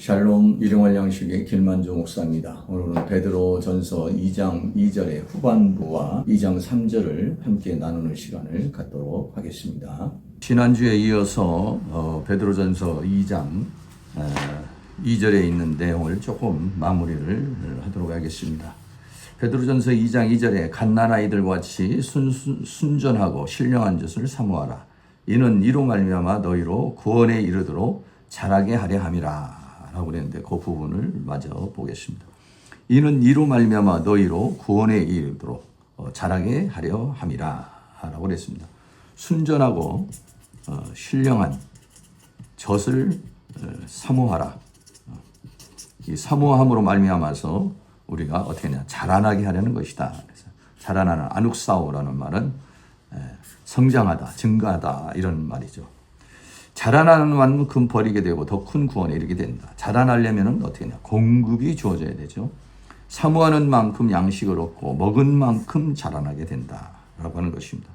샬롬 일용할 양식의 길만조 목사입니다. 오늘은 베드로전서 2장 2절의 후반부와 2장 3절을 함께 나누는 시간을 갖도록 하겠습니다. 지난주에 이어서 베드로전서 2장 2절에 있는 내용을 조금 마무리를 하도록 하겠습니다. 베드로전서 2장 2절에 갓난아이들과 같이 순전하고 신령한 것을 사모하라. 이는 이로 말미암아 너희로 구원에 이르도록 자라게 하려 함이라 라고 그랬는데 그 부분을 마저 보겠습니다. 이는 이로 말미암아 너희로 구원에 이르도록 자라게 하려 함이라 라고 그랬습니다. 순전하고 신령한 젖을 사모하라. 이 사모함으로 말미암아서 우리가 어떻게 하냐 자라나게 하려는 것이다. 그래서 자라나는 아눅사오라는 말은 성장하다, 증가하다 이런 말이죠. 자라나는 만큼 버리게 되고 더 큰 구원에 이르게 된다. 자라나려면 어떻게 하냐 공급이 주어져야 되죠. 사모하는 만큼 양식을 얻고 먹은 만큼 자라나게 된다라고 하는 것입니다.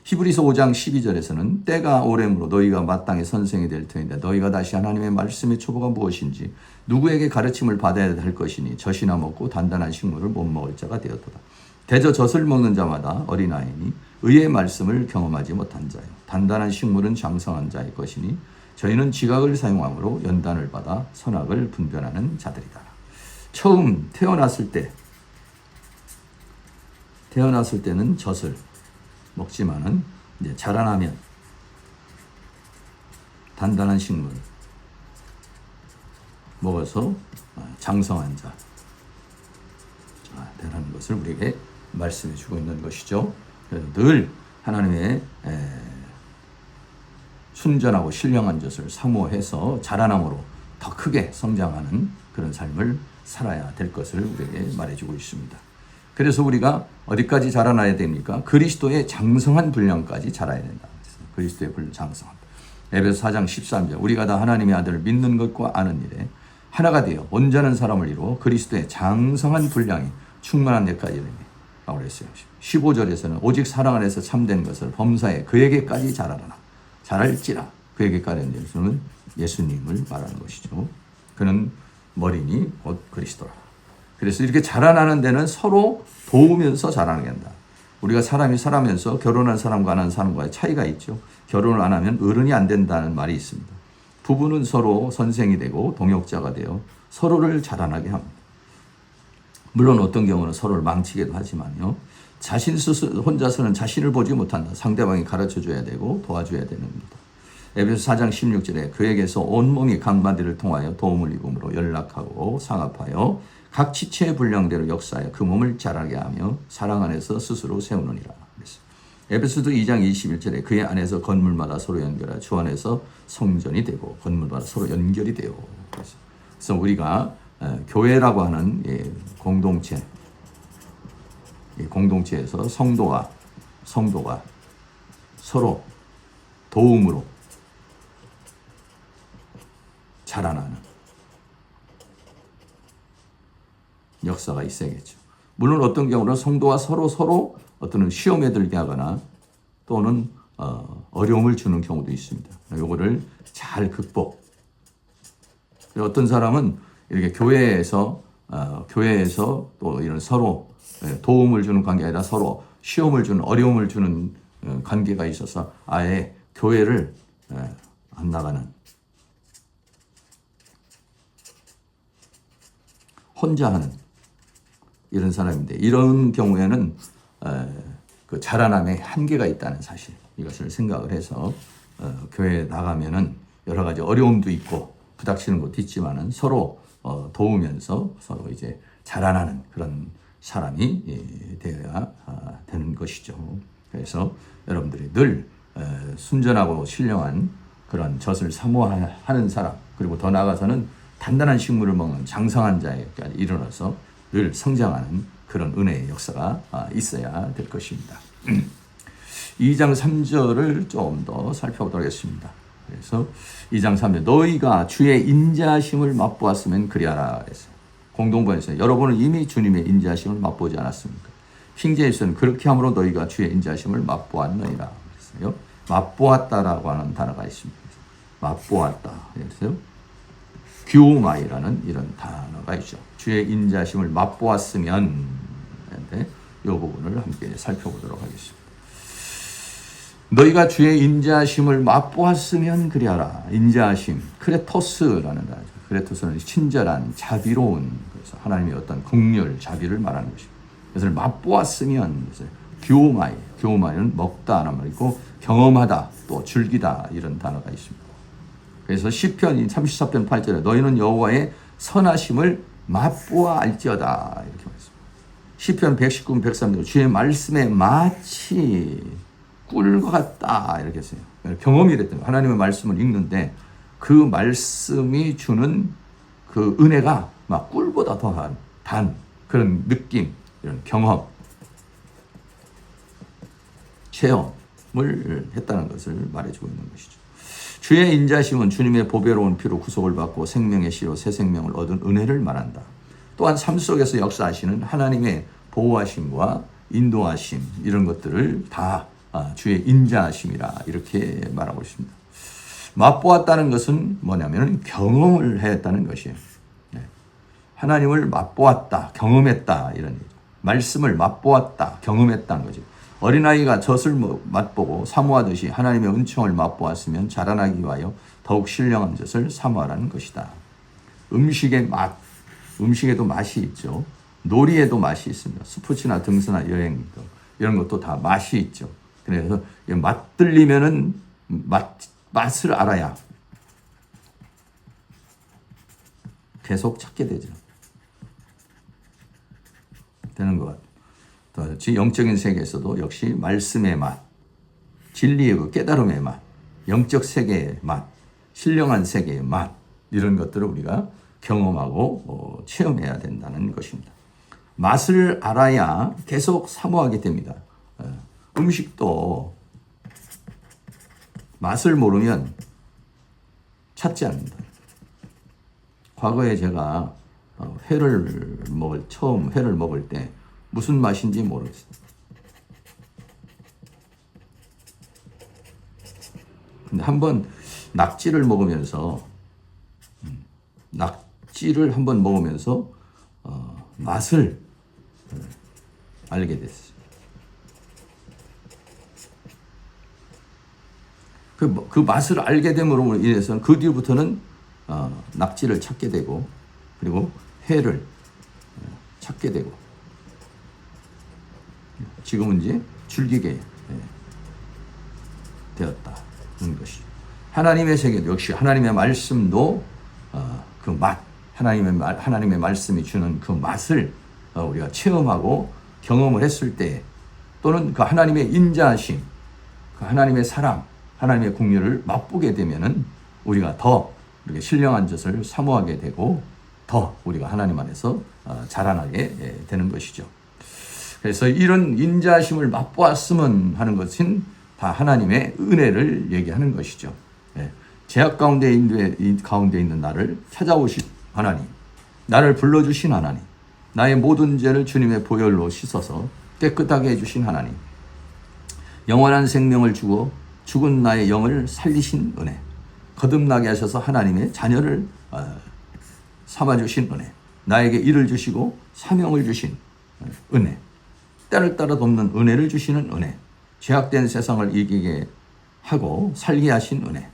히브리서 5장 12절에서는 때가 오래므로 너희가 마땅히 선생이 될 터인데 너희가 다시 하나님의 말씀의 초보가 무엇인지 누구에게 가르침을 받아야 할 것이니 젖이나 먹고 단단한 식물을 못 먹을 자가 되었도다. 대저 젖을 먹는 자마다 어린아이니 의의 말씀을 경험하지 못한 자요. 단단한 식물은 장성한 자의 것이니 저희는 지각을 사용함으로 연단을 받아 선악을 분별하는 자들이다. 처음 태어났을 때는 젖을 먹지만은 이제 자라나면 단단한 식물 먹어서 장성한 자 되라는 것을 우리에게 말씀해 주고 있는 것이죠. 그래서 늘 하나님의 순전하고 신령한 젖을 사모해서 자라남으로 더 크게 성장하는 그런 삶을 살아야 될 것을 우리에게 말해주고 있습니다. 그래서 우리가 어디까지 자라나야 됩니까? 그리스도의 장성한 분량까지 자라야 된다. 그리스도의 장성함. 에베소 4장 13절 우리가 다 하나님의 아들을 믿는 것과 아는 일에 하나가 되어 온전한 사람을 이루어 그리스도의 장성한 분량이 충만한 데까지 이르리라고 그랬어요. 15절에서는 오직 사랑 안에서 참된 것을 범사에 그에게까지 자라라. 자랄지라. 그에게까지 하는 것은 예수님을 말하는 것이죠. 그는 머리니 곧 그리스도라. 그래서 이렇게 자라나는 데는 서로 도우면서 자라나게 한다. 우리가 사람이 살아면서 결혼한 사람과 안 한 사람과의 차이가 있죠. 결혼을 안 하면 어른이 안 된다는 말이 있습니다. 부부는 서로 선생이 되고 동역자가 되어 서로를 자라나게 합니다. 물론 어떤 경우는 서로를 망치기도 하지만요. 자신 스스로 혼자서는 자신을 보지 못한다. 상대방이 가르쳐줘야 되고 도와줘야 됩니다. 에베소 4장 16절에 그에게서 온몸이 각 마디를 통하여 도움을 입음으로 연락하고 상합하여 각 지체의 분량대로 역사하여 그 몸을 자라게 하며 사랑 안에서 스스로 세우느니라. 에베소서 2장 21절에 그의 안에서 건물마다 서로 연결하여 주 안에서 성전이 되고 건물마다 서로 연결이 되어. 그래서 우리가 교회라고 하는 공동체, 이 공동체에서 성도가 서로 도움으로 자라나는 역사가 있어야겠죠. 물론 어떤 경우는 성도가 서로 어떤 시험에 들게 하거나 또는 어려움을 주는 경우도 있습니다. 이거를 잘 극복. 어떤 사람은 이렇게 교회에서 또 이런 서로 도움을 주는 관계가 아니라 서로 시험을 주는 어려움을 주는 관계가 있어서 아예 교회를 안 나가는 혼자 하는 이런 사람인데 이런 경우에는 그 자라남에 한계가 있다는 사실 이것을 생각을 해서 교회에 나가면은 여러 가지 어려움도 있고 부닥치는 것도 있지만은 서로 도우면서 서로 이제 자라나는 그런 사람이 되어야 되는 것이죠. 그래서 여러분들이 늘 순전하고 신령한 그런 젖을 사모하는 사람 그리고 더 나아가서는 단단한 식물을 먹는 장성한 자에까지 이르러서 늘 성장하는 그런 은혜의 역사가 있어야 될 것입니다. 2장 3절을 좀 더 살펴보도록 하겠습니다. 그래서 2장 3절 너희가 주의 인자하심을 맛보았으면 그리하라 했어요. 공동번에서 여러분은 이미 주님의 인자하심을 맛보지 않았습니까? 킹제임스는 그렇게 함으로 너희가 주의 인자하심을 맛보았느니라 했어요. 맛보았다라고 하는 단어가 있습니다. 맛보았다. 그래서 규마이라는 이런 단어가 있죠. 주의 인자심을 맛보았으면, 이 부분을 함께 살펴보도록 하겠습니다. 너희가 주의 인자심을 맛보았으면 그리하라. 인자심, 크레토스라는 단어죠. 크레토스는 친절한, 자비로운, 그래서 하나님의 어떤 긍휼, 자비를 말하는 것입니다. 그래서 맛보았으면, 그래서 교마이는 먹다라는 말이고, 경험하다, 또 즐기다 이런 단어가 있습니다. 그래서 시편 34편 8절에 너희는 여호와의 선하심을 맛보아 알지어다 이렇게 말했습니다. 시편 119편 103절 주의 말씀에 마치 꿀과 같다 이렇게 했어요. 경험이 됐던 거예요. 하나님의 말씀을 읽는데 그 말씀이 주는 그 은혜가 막 꿀보다 더한 단 그런 느낌, 이런 경험, 체험을 했다는 것을 말해주고 있는 것이죠. 주의 인자심은 주님의 보배로운 피로 구속을 받고 생명의 씨로 새 생명을 얻은 은혜를 말한다. 또한 삶 속에서 역사하시는 하나님의 보호하심과 인도하심 이런 것들을 다 주의 인자하심이라 이렇게 말하고 있습니다. 맛보았다는 것은 뭐냐면 경험을 했다는 것이에요. 하나님을 맛보았다, 경험했다 이런 얘기죠. 말씀을 맛보았다, 경험했다는 거죠. 어린아이가 젖을 맛보고 사모하듯이 하나님의 은총을 맛보았으면 자라나기 위하여 더욱 신령한 젖을 사모하라는 것이다. 음식의 맛, 음식에도 맛이 있죠. 놀이에도 맛이 있습니다. 스포츠나 등산이나 여행 이런 것도 다 맛이 있죠. 그래서 맛들리면은 맛을 알아야 계속 찾게 되는 것 같아요. 영적인 세계에서도 역시 말씀의 맛, 진리의 그 깨달음의 맛, 영적 세계의 맛, 신령한 세계의 맛 이런 것들을 우리가 경험하고 체험해야 된다는 것입니다. 맛을 알아야 계속 사모하게 됩니다. 음식도 맛을 모르면 찾지 않는다. 과거에 제가 처음 회를 먹을 때 무슨 맛인지 모르겠어요. 근데 한번 낙지를 먹으면서 맛을 알게 됐어요. 그 맛을 알게 됨으로 인해서 그 뒤부터는 낙지를 찾게 되고 그리고 회를 찾게 되고 지금은 이제 즐기게 되었다는 것이죠. 하나님의 세계도 역시 하나님의 말씀도 그 맛, 하나님의 말씀이 주는 그 맛을 우리가 체험하고 경험을 했을 때 또는 그 하나님의 인자하심, 그 하나님의 사랑, 하나님의 긍휼을 맛보게 되면은 우리가 더 이렇게 신령한 젖을 사모하게 되고 더 우리가 하나님 안에서 자라나게 되는 것이죠. 그래서 이런 인자하심을 맛보았으면 하는 것은 다 하나님의 은혜를 얘기하는 것이죠. 죄악 가운데 있는 나를 찾아오신 하나님, 나를 불러주신 하나님, 나의 모든 죄를 주님의 보혈로 씻어서 깨끗하게 해주신 하나님, 영원한 생명을 주고 죽은 나의 영을 살리신 은혜, 거듭나게 하셔서 하나님의 자녀를 삼아주신 은혜, 나에게 일을 주시고 사명을 주신 은혜, 때를 따라 돕는 은혜를 주시는 은혜, 죄악된 세상을 이기게 하고 살게 하신 은혜,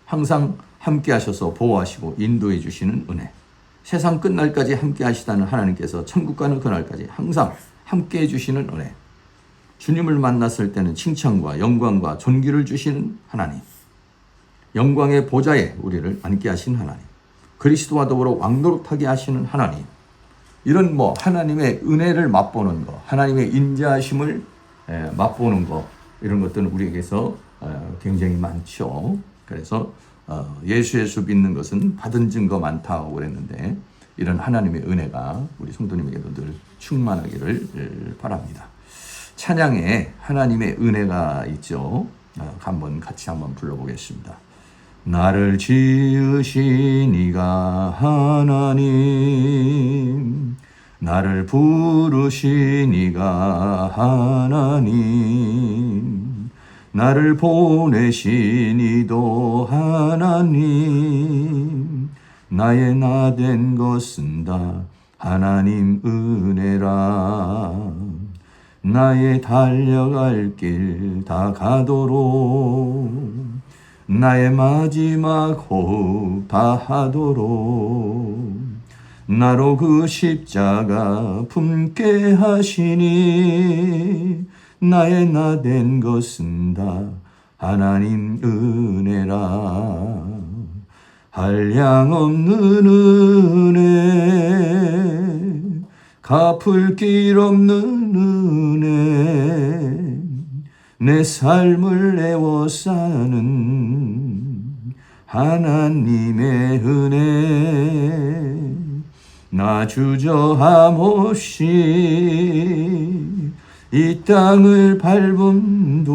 항상 함께 하셔서 보호하시고 인도해 주시는 은혜, 세상 끝날까지 함께 하시다는 하나님께서 천국 가는 그날까지 항상 함께 해주시는 은혜, 주님을 만났을 때는 칭찬과 영광과 존귀를 주시는 하나님, 영광의 보좌에 우리를 앉게 하신 하나님, 그리스도와 더불어 왕노릇하게 하시는 하나님, 이런 하나님의 은혜를 맛보는 것, 하나님의 인자하심을 맛보는 것, 이런 것들은 우리에게서 굉장히 많죠. 그래서 예수의 수 믿는 것은 받은 증거 많다고 그랬는데 이런 하나님의 은혜가 우리 성도님에게도 늘 충만하기를 바랍니다. 찬양에 하나님의 은혜가 있죠. 같이 한번 불러보겠습니다. 나를 지으신 이가 하나님, 나를 부르신 이가 하나님, 나를 보내신 이도 하나님, 나의 나 된 것은 다 하나님 은혜라. 나의 달려갈 길 다 가도록 나의 마지막 호흡 다 하도록 나로 그 십자가 품게 하시니 나의 나 된 것은 다 하나님 은혜라. 한량없는 은혜 갚을 길 없는 은혜 내 삶을 내워 사는 하나님의 은혜. 나 주저함 없이 이 땅을 밟음도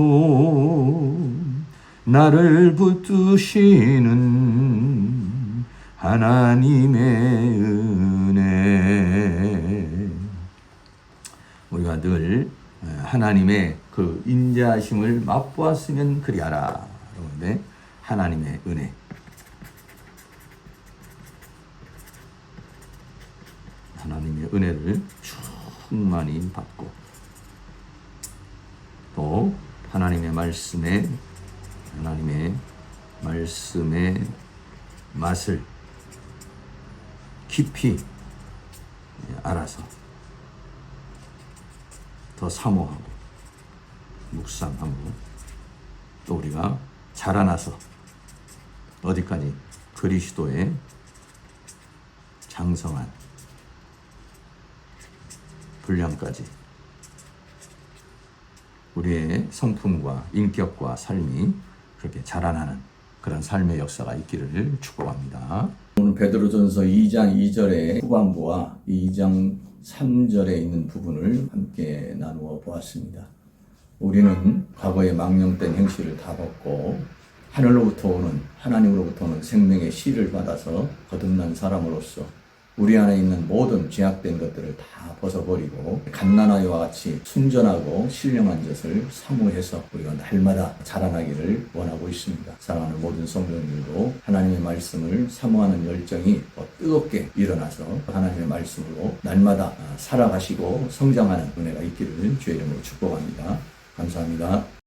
나를 붙드시는 하나님의 은혜. 우리가 늘 하나님의 그 인자하심을 맛보았으면 그리하라. 그런데 하나님의 은혜. 하나님의 은혜를 충만히 받고 또 하나님의 말씀의 맛을 깊이 알아서 더 사모하고 묵상하고 또 우리가 자라나서 어디까지 그리스도의 장성한 분량까지 우리의 성품과 인격과 삶이 그렇게 자라나는 그런 삶의 역사가 있기를 축복합니다. 오늘 베드로전서 2장 2절의 후반부와 2장 3절에 있는 부분을 함께 나누어 보았습니다. 우리는 과거의 망령된 행실을 다 벗고 하나님으로부터 오는 생명의 씨를 받아서 거듭난 사람으로서 우리 안에 있는 모든 죄악된 것들을 다 벗어버리고 갓난아이와 같이 순전하고 신령한 젖을 사모해서 우리가 날마다 자라나기를 원하고 있습니다. 사랑하는 모든 성도님들도 하나님의 말씀을 사모하는 열정이 더 뜨겁게 일어나서 하나님의 말씀으로 날마다 살아가시고 성장하는 은혜가 있기를 주의 이름으로 축복합니다. 감사합니다.